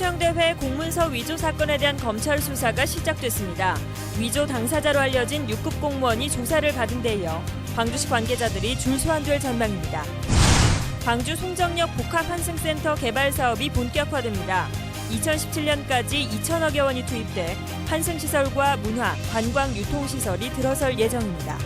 수영대회 공문서 위조 사건에 대한 검찰 수사가 시작됐습니다. 위조 당사자로 알려진 6급 공무원이 조사를 받은 데 이어 광주시 관계자들이 줄 소환될 전망입니다. 광주 송정역 복합환승센터 개발 사업이 본격화됩니다. 2017년까지 2천억여 원이 투입돼 환승시설과 문화, 관광, 유통시설이 들어설 예정입니다.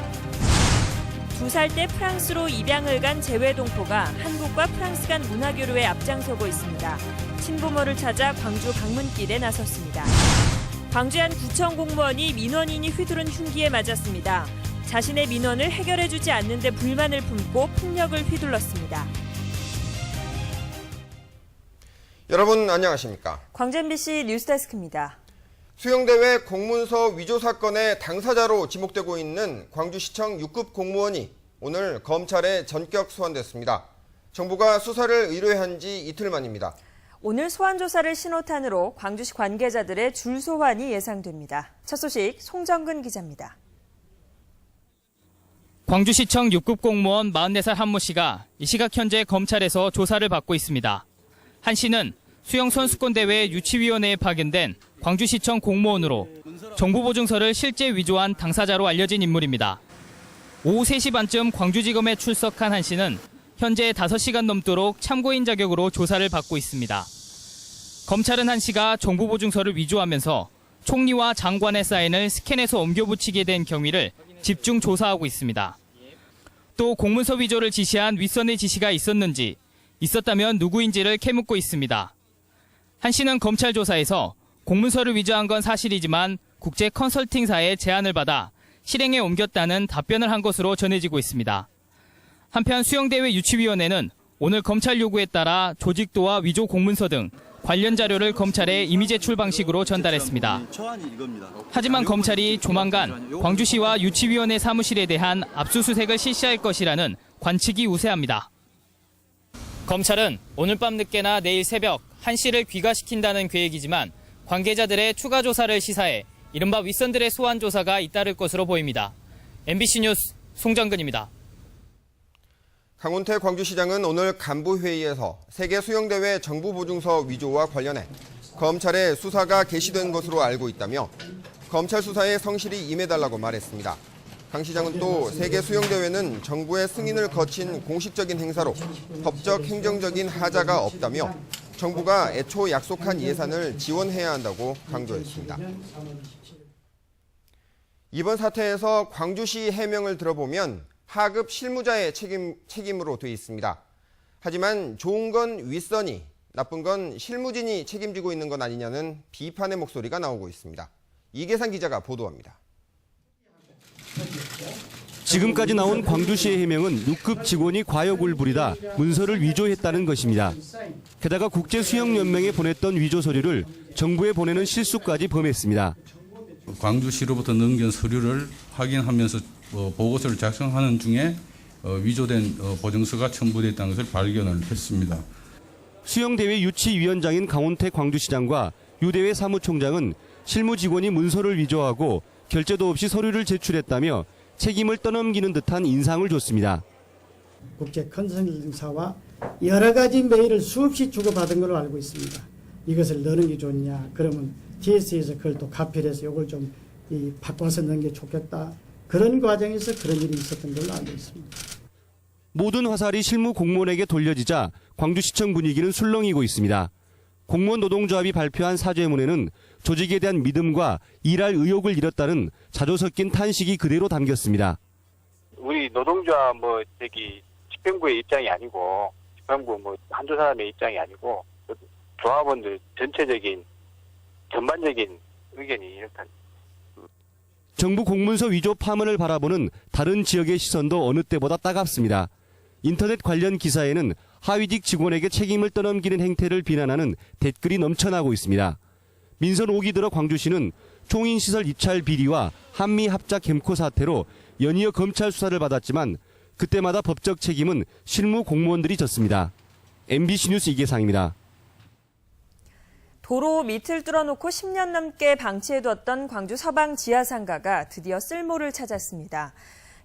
2살 때 프랑스로 입양을 간 재외동포가 한국과 프랑스 간 문화교류에 앞장서고 있습니다. 친부모를 찾아 광주 강문길에 나섰습니다. 광주의 한 구청 공무원이 민원인이 휘두른 흉기에 맞았습니다. 자신의 민원을 해결해주지 않는 데 불만을 품고 폭력을 휘둘렀습니다. 여러분 안녕하십니까? 광주 MBC 뉴스데스크입니다. 수영대회 공문서 위조 사건의 당사자로 지목되고 있는 광주시청 6급 공무원이 오늘 검찰에 전격 소환됐습니다. 정부가 수사를 의뢰한 지 이틀 만입니다. 오늘 소환 조사를 신호탄으로 광주시 관계자들의 줄 소환이 예상됩니다. 첫 소식 송정근 기자입니다. 광주시청 6급 공무원 44살 한모 씨가 이 시각 현재 검찰에서 조사를 받고 있습니다. 한 씨는 수영선수권대회 유치위원회에 파견된 광주시청 공무원으로 정보보증서를 실제 위조한 당사자로 알려진 인물입니다. 오후 3시 반쯤 광주지검에 출석한 한 씨는 현재 5시간 넘도록 참고인 자격으로 조사를 받고 있습니다. 검찰은 한 씨가 정보보증서를 위조하면서 총리와 장관의 사인을 스캔해서 옮겨붙이게 된 경위를 집중 조사하고 있습니다. 또 공문서 위조를 지시한 윗선의 지시가 있었는지, 있었다면 누구인지를 캐묻고 있습니다. 한 씨는 검찰 조사에서 공문서를 위조한 건 사실이지만 국제 컨설팅사의 제안을 받아 실행에 옮겼다는 답변을 한 것으로 전해지고 있습니다. 한편 수영대회 유치위원회는 오늘 검찰 요구에 따라 조직도와 위조 공문서 등 관련 자료를 검찰에 임의 제출 방식으로 전달했습니다. 하지만 검찰이 조만간 광주시와 유치위원회 사무실에 대한 압수수색을 실시할 것이라는 관측이 우세합니다. 검찰은 오늘 밤 늦게나 내일 새벽 한 씨를 귀가시킨다는 계획이지만 관계자들의 추가 조사를 시사해 이른바 윗선들의 소환 조사가 잇따를 것으로 보입니다. MBC 뉴스 송정근입니다. 강훈태 광주시장은 오늘 간부회의에서 세계수영대회 정보보증서 위조와 관련해 검찰의 수사가 개시된 것으로 알고 있다며 검찰 수사에 성실히 임해달라고 말했습니다. 강 시장은 또 세계수영대회는 정부의 승인을 거친 공식적인 행사로 법적 행정적인 하자가 없다며 정부가 애초 약속한 예산을 지원해야 한다고 강조했습니다. 이번 사태에서 광주시 해명을 들어보면 하급 실무자의 책임으로 돼 있습니다. 하지만 좋은 건 윗선이, 나쁜 건 실무진이 책임지고 있는 건 아니냐는 비판의 목소리가 나오고 있습니다. 이계산 기자가 보도합니다. 지금까지 나온 광주시의 해명은 6급 직원이 과욕을 부리다 문서를 위조했다는 것입니다. 게다가 국제수영연맹에 보냈던 위조 서류를 정부에 보내는 실수까지 범했습니다. 광주시로부터 넘긴 서류를 확인하면서 보고서를 작성하는 중에 위조된 보증서가 첨부됐다는 것을 발견을 했습니다. 수영대회 유치위원장인 강훈태 광주시장과 유대회 사무총장은 실무 직원이 문서를 위조하고 결제도 없이 서류를 제출했다며 책임을 떠넘기는 듯한 인상을 줬습니다. 국제 컨설팅사와 여러 가지 메일을 수없이 주고받은 걸로 알고 있습니다. 이것을 넣는 게 좋냐, 그러면 TS에서 그걸 또 가필해서 이걸 좀 바꿔서 넣는 게 좋겠다. 그런 과정에서 그런 일이 있었던 걸로 알고 있습니다. 모든 화살이 실무 공무원에게 돌려지자 광주시청 분위기는 술렁이고 있습니다. 공무원 노동조합이 발표한 사죄문에는 조직에 대한 믿음과 일할 의욕을 잃었다는 자조 섞인 탄식이 그대로 담겼습니다. 우리 노동조합 집행부의 입장이 아니고 집행부 한두 사람의 입장이 아니고 조합원들 전체적인 전반적인 의견이 이렇다. 정부 공문서 위조 파문을 바라보는 다른 지역의 시선도 어느 때보다 따갑습니다. 인터넷 관련 기사에는 하위직 직원에게 책임을 떠넘기는 행태를 비난하는 댓글이 넘쳐나고 있습니다. 민선 5기 들어 광주시는 총인시설 입찰 비리와 한미 합작 캠코 사태로 연이어 검찰 수사를 받았지만 그때마다 법적 책임은 실무 공무원들이 졌습니다. MBC 뉴스 이계상입니다. 도로 밑을 뚫어놓고 10년 넘게 방치해뒀던 광주 서방 지하상가가 드디어 쓸모를 찾았습니다.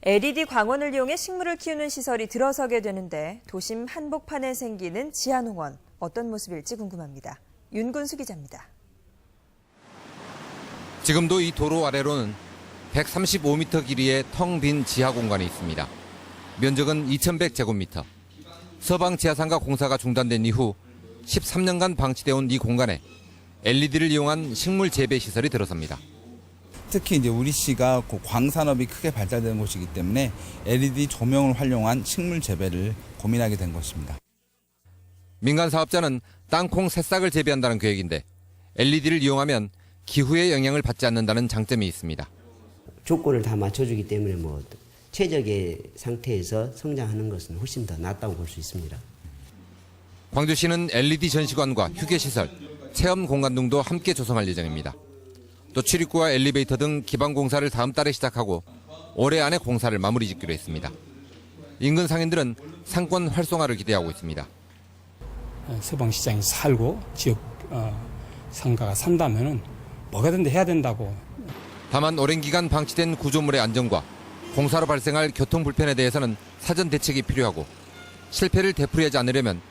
LED 광원을 이용해 식물을 키우는 시설이 들어서게 되는데 도심 한복판에 생기는 지하농원 어떤 모습일지 궁금합니다. 윤근수 기자입니다. 지금도 이 도로 아래로는 135m 길이의 텅 빈 지하 공간이 있습니다. 면적은 2,100제곱미터. 서방 지하상가 공사가 중단된 이후 13년간 방치되어 온 이 공간에 LED를 이용한 식물 재배 시설이 들어섭니다. 특히 이제 우리시가 광산업이 크게 발달되는 곳이기 때문에 LED 조명을 활용한 식물 재배를 고민하게 된 것입니다. 민간 사업자는 땅콩 새싹을 재배한다는 계획인데 LED를 이용하면 기후의 영향을 받지 않는다는 장점이 있습니다. 조건을 다 맞춰주기 때문에 최적의 상태에서 성장하는 것은 훨씬 더 낫다고 볼 수 있습니다. 광주시는 LED 전시관과 휴게시설, 체험 공간 등도 함께 조성할 예정입니다. 또 출입구와 엘리베이터 등 기반 공사를 다음 달에 시작하고 올해 안에 공사를 마무리 짓기로 했습니다. 인근 상인들은 상권 활성화를 기대하고 있습니다. 서방시장이 살고 지역 상가가 산다면은 뭐가든지 해야 된다고. 다만 오랜 기간 방치된 구조물의 안전과 공사로 발생할 교통 불편에 대해서는 사전 대책이 필요하고 실패를 되풀이하지 않으려면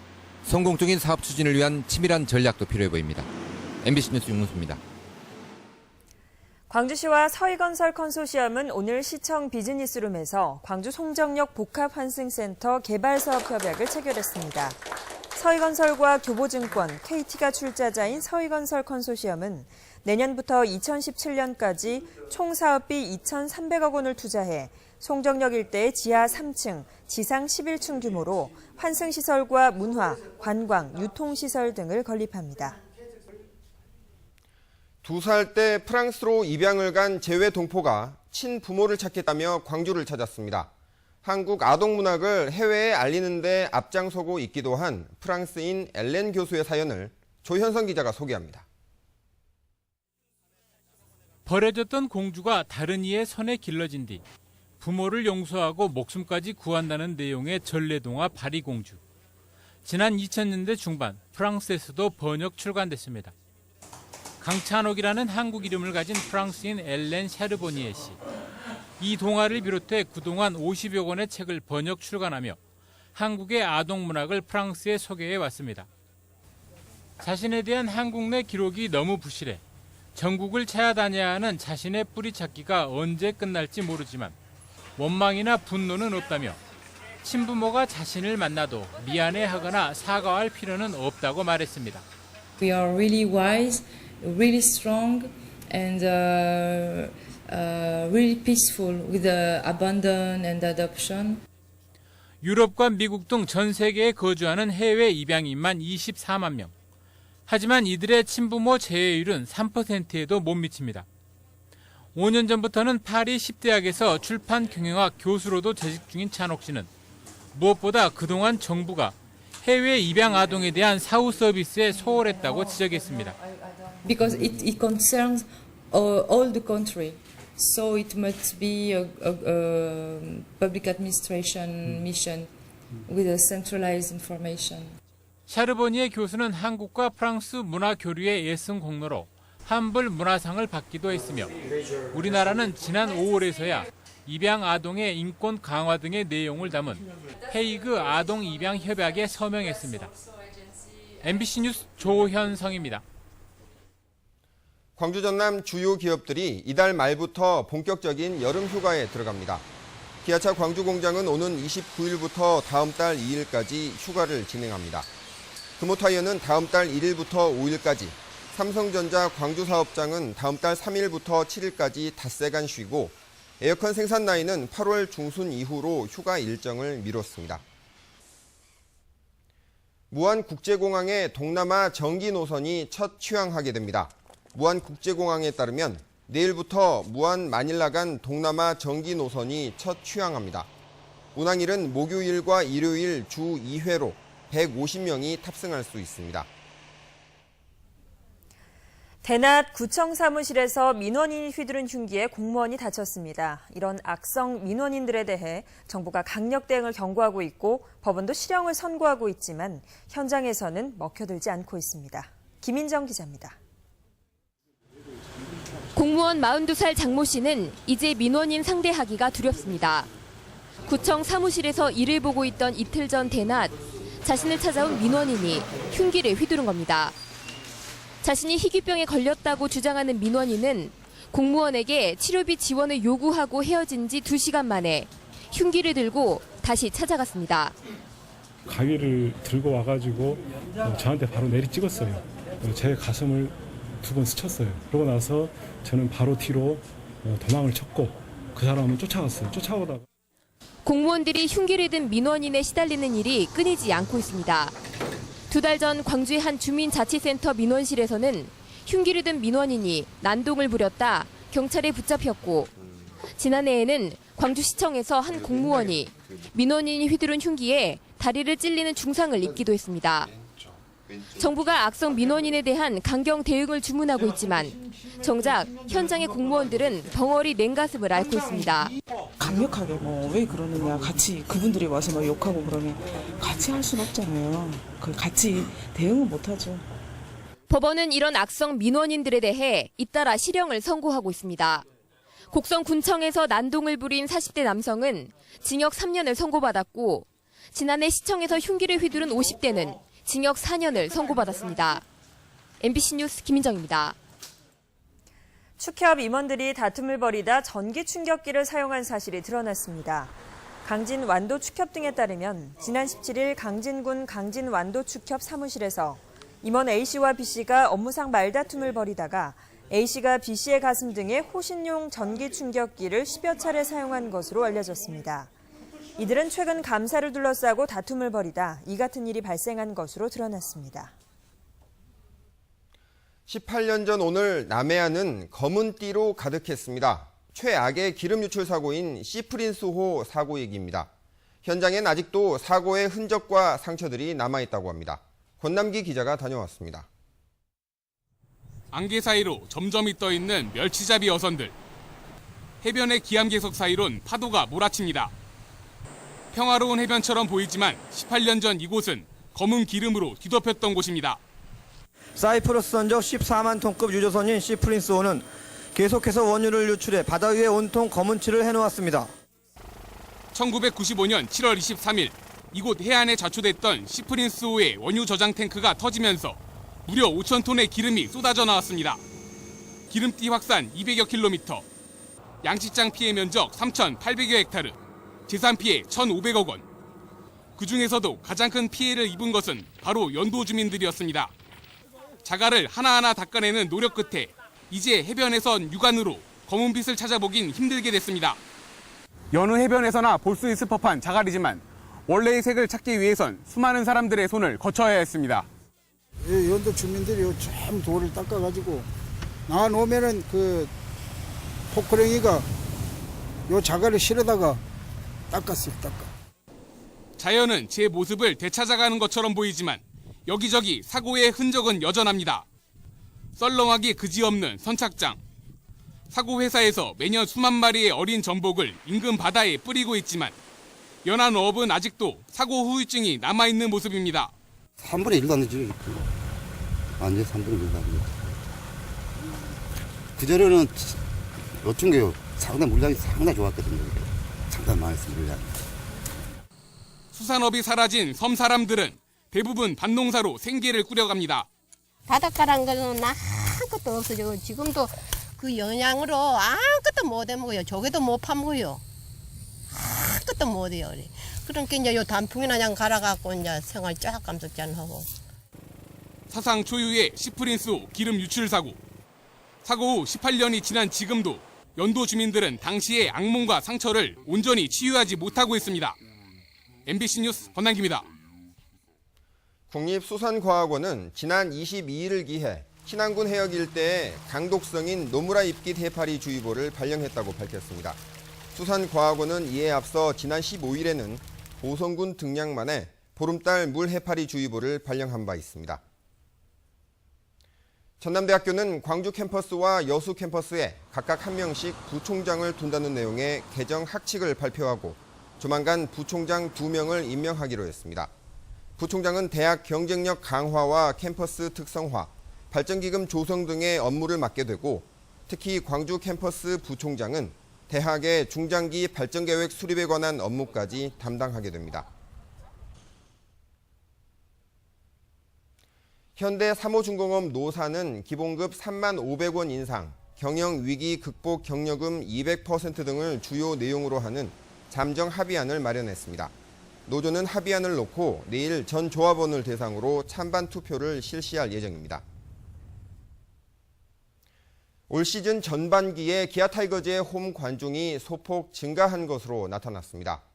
성공적인 사업 추진을 위한 치밀한 전략도 필요해 보입니다. MBC 뉴스 윤문수입니다. 광주시와 서희건설 컨소시엄은 오늘 시청 비즈니스룸에서 광주 송정역 복합환승센터 개발사업 협약을 체결했습니다. 서희건설과 교보증권, KT가 출자자인 서희건설 컨소시엄은 내년부터 2017년까지 총 사업비 2,300억 원을 투자해 송정역 일대의 지하 3층, 지상 11층 규모로 환승시설과 문화, 관광, 유통시설 등을 건립합니다. 2살 때 프랑스로 입양을 간 재외 동포가 친부모를 찾겠다며 광주를 찾았습니다. 한국 아동문학을 해외에 알리는 데 앞장서고 있기도 한 프랑스인 엘렌 교수의 사연을 조현성 기자가 소개합니다. 버려졌던 공주가 다른 이의 손에 길러진 뒤 부모를 용서하고 목숨까지 구한다는 내용의 전래동화 바리공주. 지난 2000년대 중반 프랑스에서도 번역 출간됐습니다. 강찬옥이라는 한국 이름을 가진 프랑스인 엘렌 샤르보니에 씨. 이 동화를 비롯해 그동안 50여 권의 책을 번역 출간하며 한국의 아동문학을 프랑스에 소개해 왔습니다. 자신에 대한 한국 내 기록이 너무 부실해 전국을 찾아다녀야 하는 자신의 뿌리 찾기가 언제 끝날지 모르지만 원망이나 분노는 없다며 친부모가 자신을 만나도 미안해하거나 사과할 필요는 없다고 말했습니다. We are really wise, really strong, and really peaceful with the abandon and adoption. 유럽과 미국 등 전 세계에 거주하는 해외 입양인만 24만 명. 하지만 이들의 친부모 재해율은 3%에도 못 미칩니다. 5년 전부터는 파리 10대학에서 출판 경영학 교수로도 재직 중인 찬옥 씨는 무엇보다 그동안 정부가 해외 입양 아동에 대한 사후 서비스에 소홀했다고 지적했습니다. Because it concerns all the country, so it must be a public administration mission with a centralized information. 샤르보니에 교수는 한국과 프랑스 문화 교류의 애쓴 공로로 함블 문화상을 받기도 했으며 우리나라는 지난 5월에서야 입양 아동의 인권 강화 등의 내용을 담은 헤이그 아동 입양 협약에 서명했습니다. MBC 뉴스 조현성입니다. 광주 전남 주요 기업들이 이달 말부터 본격적인 여름 휴가에 들어갑니다. 기아차 광주 공장은 오는 29일부터 다음 달 2일까지 휴가를 진행합니다. 금호타이어는 다음 달 1일부터 5일까지, 삼성전자 광주 사업장은 다음 달 3일부터 7일까지 닷새간 쉬고 에어컨 생산 라인은 8월 중순 이후로 휴가 일정을 미뤘습니다. 무안국제공항의 동남아 전기 노선이 첫 취항하게 됩니다. 무안국제공항에 따르면 내일부터 무안 마닐라 간 동남아 전기 노선이 첫 취항합니다. 운항일은 목요일과 일요일 주 2회로 150명이 탑승할 수 있습니다. 대낮 구청 사무실에서 민원인이 휘두른 흉기에 공무원이 다쳤습니다. 이런 악성 민원인들에 대해 정부가 강력 대응을 경고하고 있고 법원도 실형을 선고하고 있지만 현장에서는 먹혀들지 않고 있습니다. 김인정 기자입니다. 공무원 42살 장모 씨는 이제 민원인 상대하기가 두렵습니다. 구청 사무실에서 일을 보고 있던 이틀 전 대낮 자신을 찾아온 민원인이 흉기를 휘두른 겁니다. 자신이 희귀병에 걸렸다고 주장하는 민원인은 공무원에게 치료비 지원을 요구하고 헤어진 지 2시간 만에 흉기를 들고 다시 찾아갔습니다. 가위를 들고 와가지고 저한테 바로 내리 찍었어요. 제 가슴을 2번 스쳤어요. 그러고 나서 저는 바로 뒤로 도망을 쳤고 그 사람은 쫓아갔어요. 쫓아오다가 공무원들이 흉기를 든 민원인에 시달리는 일이 끊이지 않고 있습니다. 2달 전 광주의 한 주민자치센터 민원실에서는 흉기를 든 민원인이 난동을 부렸다 경찰에 붙잡혔고, 지난해에는 광주시청에서 한 공무원이 민원인이 휘두른 흉기에 다리를 찔리는 중상을 입기도 했습니다. 정부가 악성 민원인에 대한 강경 대응을 주문하고 있지만 정작 현장의 공무원들은 벙어리 냉가슴을 앓고 있습니다. 강력하게 왜 그러느냐, 같이 그분들이 와서 막 욕하고 그러면 같이 할 수는 없잖아요. 같이 대응은 못하죠. 법원은 이런 악성 민원인들에 대해 잇따라 실형을 선고하고 있습니다. 곡성군청에서 난동을 부린 40대 남성은 징역 3년을 선고받았고, 지난해 시청에서 흉기를 휘두른 50대는 징역 4년을 선고받았습니다. MBC 뉴스 김민정입니다. 축협 임원들이 다툼을 벌이다 전기 충격기를 사용한 사실이 드러났습니다. 강진 완도 축협 등에 따르면 지난 17일 강진군 강진 완도 축협 사무실에서 임원 A씨와 B씨가 업무상 말다툼을 벌이다가 A씨가 B씨의 가슴 등에 호신용 전기 충격기를 10여 차례 사용한 것으로 알려졌습니다. 이들은 최근 감사를 둘러싸고 다툼을 벌이다 이 같은 일이 발생한 것으로 드러났습니다. 18년 전 오늘 남해안은 검은 띠로 가득했습니다. 최악의 기름 유출 사고인 시프린스호 사고 얘기입니다. 현장엔 아직도 사고의 흔적과 상처들이 남아있다고 합니다. 권남기 기자가 다녀왔습니다. 안개 사이로 점점이 떠있는 멸치잡이 어선들. 해변의 기암괴석 사이론 파도가 몰아칩니다. 평화로운 해변처럼 보이지만 18년 전 이곳은 검은 기름으로 뒤덮였던 곳입니다. 사이프러스 선적 14만 톤급 유조선인 시프린스호는 계속해서 원유를 유출해 바다 위에 온통 검은 칠을 해놓았습니다. 1995년 7월 23일 이곳 해안에 자초됐던 시프린스호의 원유 저장 탱크가 터지면서 무려 5천 톤의 기름이 쏟아져 나왔습니다. 기름띠 확산 200여 킬로미터, 양식장 피해 면적 3,800여 헥타르, 재산 피해 1,500억 원. 그중에서도 가장 큰 피해를 입은 것은 바로 연도 주민들이었습니다. 자갈을 하나하나 닦아내는 노력 끝에 이제 해변에선 육안으로 검은 빛을 찾아보긴 힘들게 됐습니다. 여느 해변에서나 볼 수 있을 법한 자갈이지만 원래의 색을 찾기 위해선 수많은 사람들의 손을 거쳐야 했습니다. 연도 주민들이 참 돌을 닦아가지고 나와놓으면은 그 포크랭이가 요 자갈을 실어다가 닦았어요. 자연은 제 모습을 되찾아가는 것처럼 보이지만 여기저기 사고의 흔적은 여전합니다. 썰렁하기 그지없는 선착장. 사고 회사에서 매년 수만 마리의 어린 전복을 인근 바다에 뿌리고 있지만 연안 어업은 아직도 사고 후유증이 남아있는 모습입니다. 3분의 1도 안 되죠. 완전 3분의 1도 안 돼요. 그전에는 어쩐 게요. 상당히 물량이 상당히 좋았거든요. 상당히 많았습니다. 물량이. 수산업이 사라진 섬 사람들은 대부분 밭농사로 생계를 꾸려갑니다. 바닷가란 거는 아무것도 없어져. 지금도 그 영양으로 아무것도 못 해먹어요. 조개도 못 파먹어요. 아무것도 못 해요. 그러니까 이제 요 단풍이나 그냥 갈아갖고 이제 생활 쫙 감속잔하고. 사상 초유의 시프린스호 기름 유출 사고. 사고 후 18년이 지난 지금도 연도 주민들은 당시의 악몽과 상처를 온전히 치유하지 못하고 있습니다. MBC 뉴스 권남기입니다. 국립수산과학원은 지난 22일을 기해 신안군 해역 일대에 강독성인 노무라 입깃 해파리 주의보를 발령했다고 밝혔습니다. 수산과학원은 이에 앞서 지난 15일에는 보성군 등량만에 보름달 물 해파리 주의보를 발령한 바 있습니다. 전남대학교는 광주 캠퍼스와 여수 캠퍼스에 각각 한 명씩 부총장을 둔다는 내용의 개정 학칙을 발표하고 조만간 부총장 2명을 임명하기로 했습니다. 부총장은 대학 경쟁력 강화와 캠퍼스 특성화, 발전기금 조성 등의 업무를 맡게 되고 특히 광주 캠퍼스 부총장은 대학의 중장기 발전계획 수립에 관한 업무까지 담당하게 됩니다. 현대 삼호중공업 노사는 기본급 3만 500원 인상, 경영위기 극복 격려금 200% 등을 주요 내용으로 하는 잠정 합의안을 마련했습니다. 노조는 합의안을 놓고 내일 전 조합원을 대상으로 찬반 투표를 실시할 예정입니다. 올 시즌 전반기에 기아 타이거즈의 홈 관중이 소폭 증가한 것으로 나타났습니다.